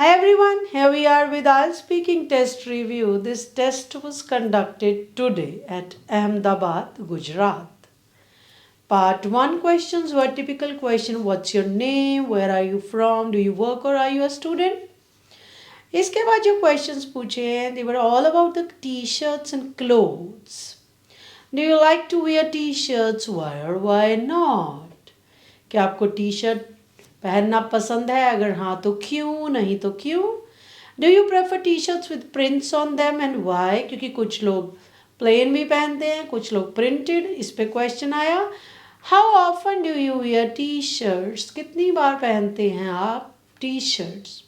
Hi everyone, here we are with IELTS speaking test review. This test was conducted today at Ahmedabad, Gujarat. Part 1 questions were typical question: what's your name, where are you from, do you work or are you a student? इसके बाद जो questions पूछे हैं, they were all about the t-shirts and clothes. Do you like to wear t-shirts? Why or why not? क्या आपको t-shirt पहनना पसंद है? अगर हाँ तो क्यों, नहीं तो क्यों? Do you prefer T shirts with prints on them and why? क्योंकि कुछ लोग प्लेन भी पहनते हैं, कुछ लोग प्रिंटेड. इस पे क्वेश्चन आया. How often do you wear T shirts? कितनी बार पहनते हैं आप T shirts?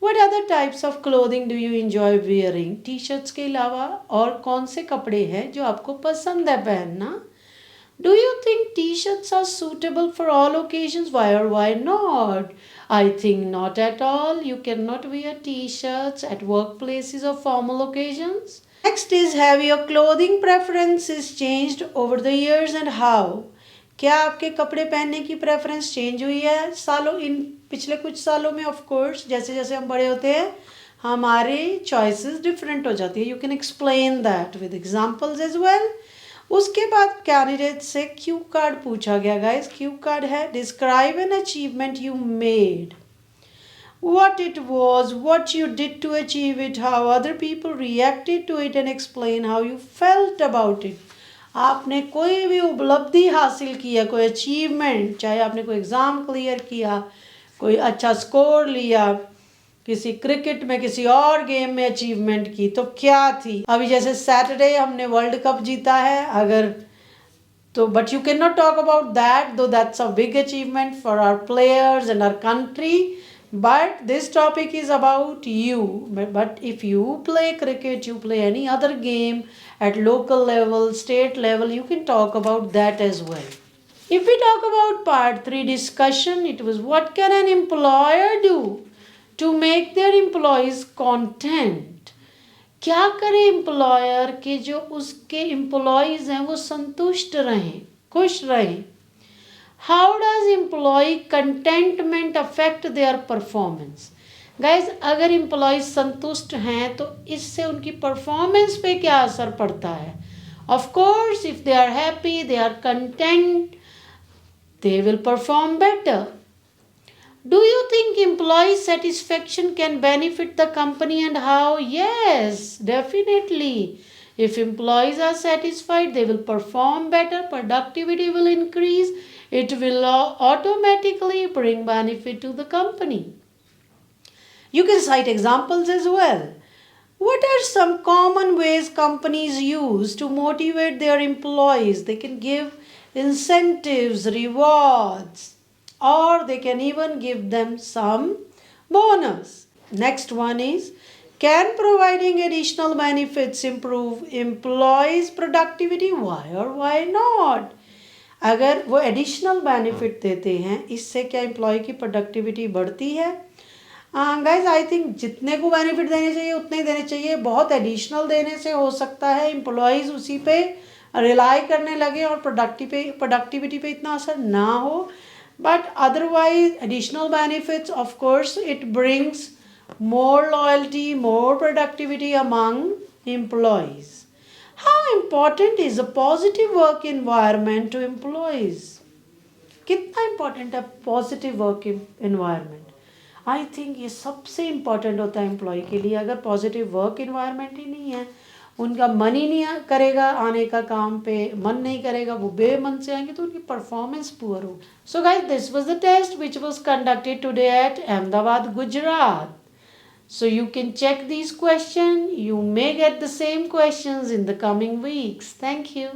What other types of clothing do you enjoy wearing? T shirts के अलावा और कौन से कपड़े हैं जो आपको पसंद है पहनना? Do you think t-shirts are suitable for all occasions? Why or why not? I think not at all. You cannot wear t-shirts at workplaces or formal occasions. Next is, have your clothing preferences changed over the years and how? क्या आपके कपड़े पहनने की preference change हुई है पिछले कुछ सालों में? ऑफ कोर्स, जैसे जैसे हम बड़े होते हैं हमारे चॉइसेस डिफरेंट हो जाती है. You can explain that with examples as well. उसके बाद कैंडिडेट से क्यू कार्ड पूछा गया. गाइस, क्यू कार्ड है describe an achievement you made, what it was, what you did to achieve it, how other people reacted to it and explain how you felt about it. आपने कोई भी उपलब्धि हासिल किया, कोई अचीवमेंट, चाहे आपने कोई एग्ज़ाम क्लियर किया, कोई अच्छा स्कोर लिया, किसी क्रिकेट में किसी और गेम में अचीवमेंट की, तो क्या थी? अभी जैसे सैटरडे हमने वर्ल्ड कप जीता है, अगर तो but you can not talk about that, though that's a big achievement for our players and our country. But this topic is about you. But if you play cricket, you play any other game at local level, state level, you can talk about that as well. If we talk about part 3 discussion, it was what can an employer do to make their employees content? क्या करे employer के जो उसके employees हैं वो संतुष्ट रहें, खुश रहें. How does employ contentment affect their performance? Guys, अगर एम्प्लॉयज़ संतुष्ट हैं तो इससे उनकी परफॉर्मेंस पे क्या असर पड़ता है? Of course, if they are happy, they are content, they will perform better. Do you think employee satisfaction can benefit the company and how? Yes, definitely. If employees are satisfied, they will perform better, productivity will increase, it will automatically bring benefit to the company. You can cite examples as well. What are some common ways companies use to motivate their employees? They can give incentives, rewards, or they can even give them some bonus. Next one is, can providing additional benefits improve employees' productivity? Why or why not? अगर वो additional benefit देते हैं, इससे क्या employ की productivity बढ़ती है? Guys, I think जितने को बेनिफिट देने चाहिए उतने ही देने चाहिए. बहुत एडिशनल देने से हो सकता है एम्प्लॉयज़ उसी पे रिलाई करने लगे और प्रोडक्टिविटी पे इतना असर ना हो. But otherwise additional benefits, of course, it brings more loyalty, more productivity among employees. How important is a positive work environment to employees? कितना important है positive work environment? I think ये सबसे इम्पॉर्टेंट होता है एम्प्लॉय के लिए. अगर positive work environment ही नहीं है, उनका मन ही नहीं करेगा आने का, काम पे मन नहीं करेगा, वो बेमन से आएंगे तो उनकी परफॉर्मेंस पुअर होगी. So guys, this was the test which was conducted today at Ahmedabad, Gujarat. So you can check these questions. You may get the same questions in the coming weeks. Thank you.